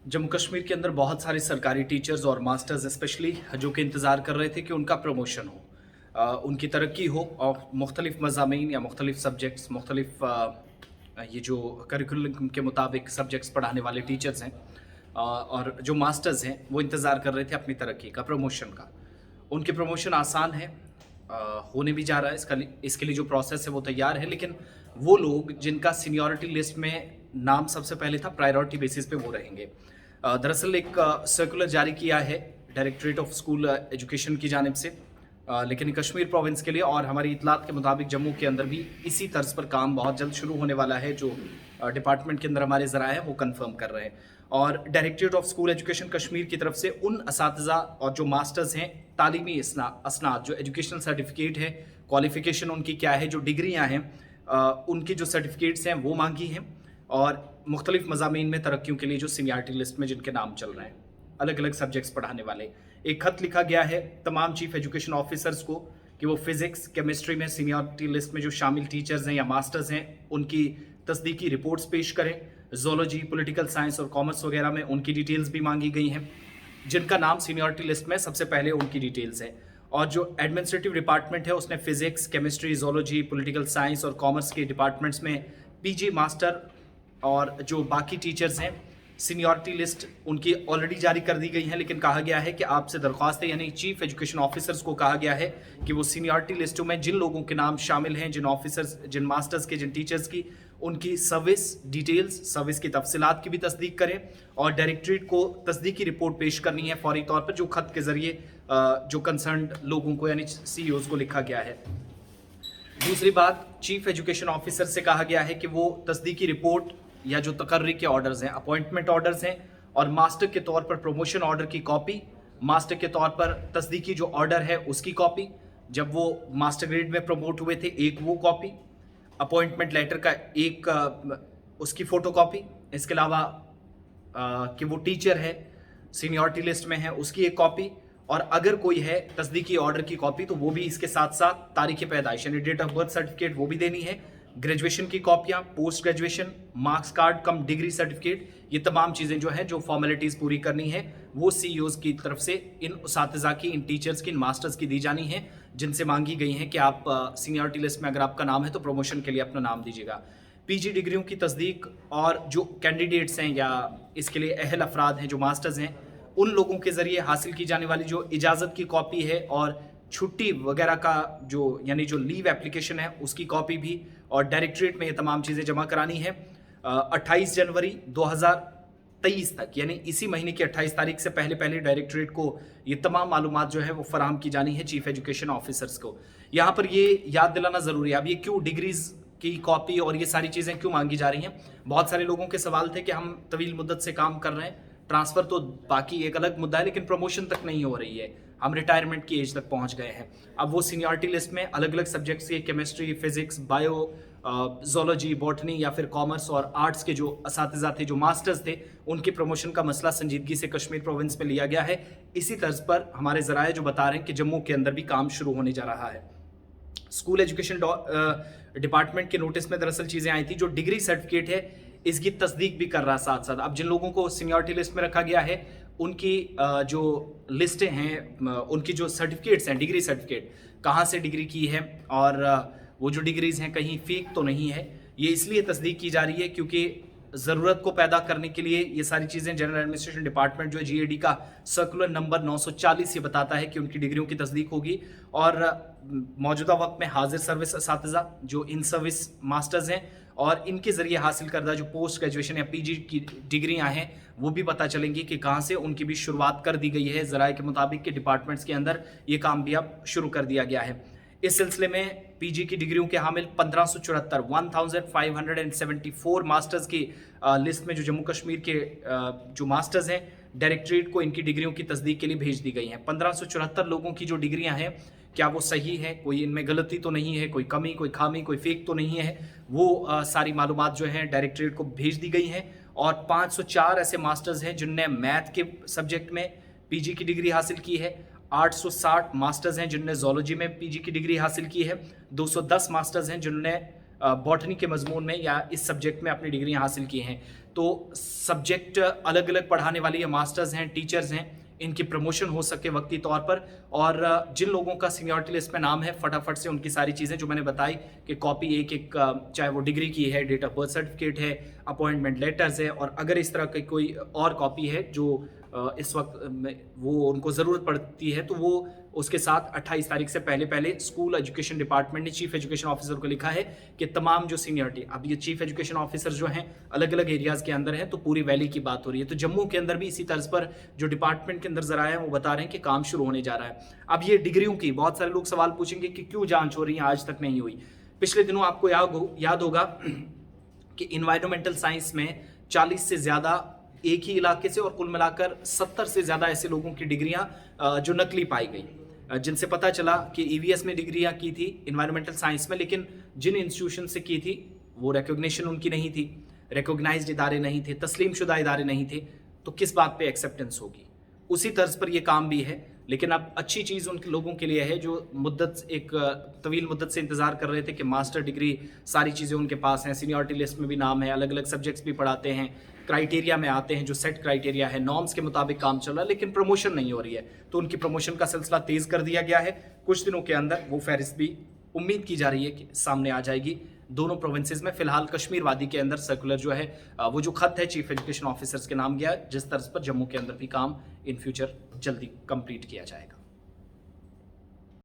जम्मू कश्मीर के अंदर बहुत सारे सरकारी टीचर्स और मास्टर्स स्पेशली जो कि इंतज़ार कर रहे थे कि उनका प्रमोशन हो, उनकी तरक्की हो और मुख्तलिफ मज़ामीन या मुख्तलिफ सब्जेक्ट्स मुख्तलिफ ये जो करिकुलम के मुताबिक सब्जेक्ट्स पढ़ाने वाले टीचर्स हैं, और जो मास्टर्स हैं वो इंतज़ार कर रहे थे अपनी तरक्की का, प्रमोशन का। उनकी प्रमोशन आसान है, होने भी जा रहा है। इसके लिए जो प्रोसेस है वो तैयार है, लेकिन वो लोग जिनका सीनियरिटी लिस्ट में नाम सबसे पहले था, प्रायोरिटी बेसिस पे वो रहेंगे। दरअसल एक सर्कुलर जारी किया है डायरेक्टरेट ऑफ स्कूल एजुकेशन की जानिब से, लेकिन कश्मीर प्रोविंस के लिए, और हमारी इतलात के मुताबिक जम्मू के अंदर भी इसी तर्ज पर काम बहुत जल्द शुरू होने वाला है, जो डिपार्टमेंट के अंदर हमारे ज़राए हैं वो कंफर्म कर रहे हैं। और directorate of school education Kashmir की तरफ से उन असातिज़ा और जो मास्टर्स हैं, तालीमी असनाद जो एजुकेशनल सर्टिफिकेट है, क्वालिफिकेशन उनकी क्या है, जो डिग्रियाँ हैं उनकी जो सर्टिफिकेट्स हैं वो मांगी हैं, और मुख्तलिफ मज़ामीन में तरक्कियों के लिए जो सीनियरिटी लिस्ट में जिनके नाम चल रहे हैं, अलग अलग सब्जेक्ट्स पढ़ाने वाले। एक खत लिखा गया है तमाम चीफ एजुकेशन ऑफिसर्स को कि वो फिज़िक्स केमिस्ट्री में सीनियरिटी लिस्ट में जो शामिल टीचर्स हैं या मास्टर्स हैं उनकी तस्दीकी रिपोर्ट्स पेश करें। जोलॉजी, पॉलिटिकल साइंस और कॉमर्स वगैरह में उनकी डिटेल्स भी मांगी गई हैं। जिनका नाम सीनियरिटी लिस्ट में सबसे पहले उनकी डिटेल्स है, और जो एडमिनिस्ट्रेटिव डिपार्टमेंट है उसने physics, chemistry, zoology, political science और कॉमर्स के डिपार्टमेंट्स में पीजी, मास्टर और जो बाकी टीचर्स हैं सीनियरिटी लिस्ट उनकी ऑलरेडी जारी कर दी गई है। लेकिन कहा गया है कि आपसे दरख्वास्त है, यानी चीफ एजुकेशन ऑफिसर्स को कहा गया है कि वो सीनियरिटी लिस्टों में जिन लोगों के नाम शामिल हैं, जिन ऑफिसर्स, जिन मास्टर्स के, जिन टीचर्स की, उनकी सर्विस डिटेल्स, सर्विस की तफसीलात की भी तस्दीक करें, और डायरेक्टरेट को तस्दीकी रिपोर्ट पेश करनी है फौरी तौर पर, जो खत के ज़रिए जो कंसर्न्ड लोगों को यानी सीईओज को लिखा गया है। दूसरी बात, चीफ एजुकेशन ऑफिसर से कहा गया है कि वो तस्दीकी रिपोर्ट या जो तकर्री के ऑर्डर्स हैं, अपॉइंटमेंट ऑर्डर्स हैं, और मास्टर के तौर पर प्रमोशन ऑर्डर की कॉपी, मास्टर के तौर पर तस्दीकी जो ऑर्डर है उसकी कॉपी, जब वो मास्टर ग्रेड में प्रमोट हुए थे एक वो कॉपी, अपॉइंटमेंट लेटर का एक उसकी फ़ोटो कॉपी, इसके अलावा कि वो टीचर है, सीनियरिटी लिस्ट में है उसकी एक कॉपी, और अगर कोई है तस्दीकी ऑर्डर की कॉपी तो वो भी इसके साथ साथ तारीख पैदाइश यानी डेट ऑफ बर्थ सर्टिफिकेट वो भी देनी है, ग्रेजुएशन की कॉपियाँ, पोस्ट ग्रेजुएशन मार्क्स कार्ड कम डिग्री सर्टिफिकेट, ये तमाम चीज़ें जो हैं, जो फॉर्मेलिटीज़ पूरी करनी है वो सीईओज की तरफ से इन उसातिज़ा की, इन टीचर्स की, इन मास्टर्स की दी जानी है, जिनसे मांगी गई हैं कि आप सीनियरिटी लिस्ट में अगर आपका नाम है तो प्रमोशन के लिए अपना नाम दीजिएगा। पीजी डिग्रियों की तस्दीक, और जो कैंडिडेट्स हैं या इसके लिए अहल अफराद हैं जो मास्टर्स हैं, उन लोगों के ज़रिए हासिल की जाने वाली जो इजाज़त की कॉपी है और छुट्टी वगैरह का जो यानी जो लीव एप्लीकेशन है उसकी कॉपी भी, और डायरेक्टरेट में ये तमाम चीज़ें जमा करानी है 28 जनवरी 2023 तक, यानी इसी महीने की 28 तारीख से पहले पहले डायरेक्टरेट को ये तमाम मालूमात जो है वो फराहम की जानी है चीफ एजुकेशन ऑफिसर्स को। यहाँ पर ये याद दिलाना ज़रूरी है, अब ये क्यों डिग्रीज़ की कॉपी और ये सारी चीज़ें क्यों मांगी जा रही हैं। बहुत सारे लोगों के सवाल थे कि हम तवील मुद्दत से काम कर रहे हैं, ट्रांसफ़र तो बाकी एक अलग मुद्दा है, लेकिन प्रमोशन तक नहीं हो रही है, हम रिटायरमेंट की एज तक पहुंच गए हैं। अब वो सीनियरिटी लिस्ट में अलग अलग सब्जेक्ट्स के, chemistry, physics, bio, zoology, botany या फिर कॉमर्स और आर्ट्स के जो असातिज़ा थे, जो मास्टर्स थे, उनकी प्रमोशन का मसला संजीदगी से कश्मीर प्रोविंस में लिया गया है। इसी तर्ज पर हमारे ज़राए जो बता रहे हैं कि जम्मू के अंदर भी काम शुरू होने जा रहा है। स्कूल एजुकेशन डिपार्टमेंट के नोटिस में दरअसल चीज़ें आई थी, जो डिग्री सर्टिफिकेट है इसकी तस्दीक भी कर रहा साथ साथ। अब जिन लोगों को सीनियरिटी लिस्ट में रखा गया है उनकी जो लिस्टें हैं, उनकी जो सर्टिफिकेट्स हैं, डिग्री सर्टिफिकेट, कहाँ से डिग्री की है, और वो जो डिग्रीज़ हैं कहीं फेक तो नहीं है, ये इसलिए तस्दीक की जा रही है क्योंकि ज़रूरत को पैदा करने के लिए ये सारी चीज़ें जनरल एडमिनिस्ट्रेशन डिपार्टमेंट जो है जीएडी का सर्कुलर नंबर 940 ये बताता है कि उनकी डिग्रियों की तस्दीक होगी। और मौजूदा वक्त में हाजिर सर्विस असातिज़ा जो इन सर्विस मास्टर्स हैं और इनके ज़रिए हासिल करदा जो पोस्ट ग्रेजुएशन या पीजी की डिग्रियां हैं वो भी पता चलेंगी कि कहाँ से, उनकी भी शुरुआत कर दी गई है। ज़राए के मुताबिक कि डिपार्टमेंट्स के अंदर ये काम भी अब शुरू कर दिया गया है। इस सिलसिले में पीजी की डिग्रियों के हामिल 1574 मास्टर्स की लिस्ट में जो जम्मू कश्मीर के जो मास्टर्स हैं, डायरेक्टरेट को इनकी डिग्रियों की तस्दीक के लिए भेज दी गई हैं। 1574 लोगों की जो डिग्रियां हैं, क्या वो सही है, कोई इनमें गलती तो नहीं है, कोई कमी, कोई खामी, कोई फेक तो नहीं है, वो सारी मालूमात जो हैं डायरेक्टरेट को भेज दी गई हैं। और 504 ऐसे मास्टर्स हैं जिनने मैथ के सब्जेक्ट में पीजी की डिग्री हासिल की है। 860 मास्टर्स हैं जिनने जोलॉजी में पीजी की डिग्री हासिल की है। 210 मास्टर्स हैं जिनने बॉटनी के मजमून में या इस सब्जेक्ट में अपनी डिग्रियां हासिल की हैं, तो सब्जेक्ट अलग अलग पढ़ाने वाली या मास्टर्स हैं, टीचर्स हैं, इनकी प्रमोशन हो सके वक्ती तौर पर। और जिन लोगों का सीनियरिटी लिस्ट में नाम है, फटाफट से उनकी सारी चीज़ें जो मैंने बताई कि कॉपी एक एक चाहे वो डिग्री की है, डेट ऑफ बर्थ सर्टिफिकेट है, अपॉइंटमेंट लेटर्स है, और अगर इस तरह की कोई और कॉपी है जो इस वक्त वो उनको ज़रूरत पड़ती है, तो वो उसके साथ 28 तारीख से पहले पहले स्कूल एजुकेशन डिपार्टमेंट ने चीफ एजुकेशन ऑफिसर को लिखा है कि तमाम जो सीनियरिटी, अब ये चीफ एजुकेशन ऑफिसर जो हैं अलग अलग एरियाज़ के अंदर हैं, तो पूरी वैली की बात हो रही है। तो जम्मू के अंदर भी इसी तर्ज पर जो डिपार्टमेंट के अंदर ज़राए हैं वो बता रहे हैं कि काम शुरू होने जा रहा है। अब ये डिग्रियों की बहुत सारे लोग सवाल पूछेंगे कि क्यों जांच हो रही है, आज तक नहीं हुई। पिछले दिनों आपको याद होगा कि इन्वायरमेंटल साइंस में 40 से ज़्यादा एक ही इलाके से और कुल मिलाकर 70 से ज़्यादा ऐसे लोगों की डिग्रियां जो नकली पाई गई, जिनसे पता चला कि ईवीएस में डिग्रियां की थी इन्वायरमेंटल साइंस में, लेकिन जिन इंस्टीट्यूशन से की थी वो रिकॉग्निशन उनकी नहीं थी, रिकॉग्नाइज्ड इदारे नहीं थे, तस्लीम शुदा इदारे नहीं थे, तो किस बात पे एक्सेप्टेंस होगी। उसी तर्ज पर ये काम भी है, लेकिन अब अच्छी चीज़ उन लोगों के लिए है जो एक तवील मुद्दत से इंतज़ार कर रहे थे कि मास्टर डिग्री सारी चीज़ें उनके पास हैं, सीनियरिटी लिस्ट में भी नाम है, अलग अलग सब्जेक्ट्स भी पढ़ाते हैं, क्राइटेरिया में आते हैं, जो सेट क्राइटेरिया है, नॉर्म्स के मुताबिक काम चल रहा है, लेकिन प्रमोशन नहीं हो रही है। तो उनकी प्रमोशन का सिलसिला तेज़ कर दिया गया है। कुछ दिनों के अंदर वो फहरिस्त भी उम्मीद की जा रही है कि सामने आ जाएगी दोनों प्रोविंसेस में। फिलहाल कश्मीर वादी के अंदर सर्कुलर जो है वो जो खत है चीफ एजुकेशन ऑफिसर्स के नाम गया, जिस तर्ज पर जम्मू के अंदर भी काम इन फ्यूचर जल्दी कंप्लीट किया जाएगा।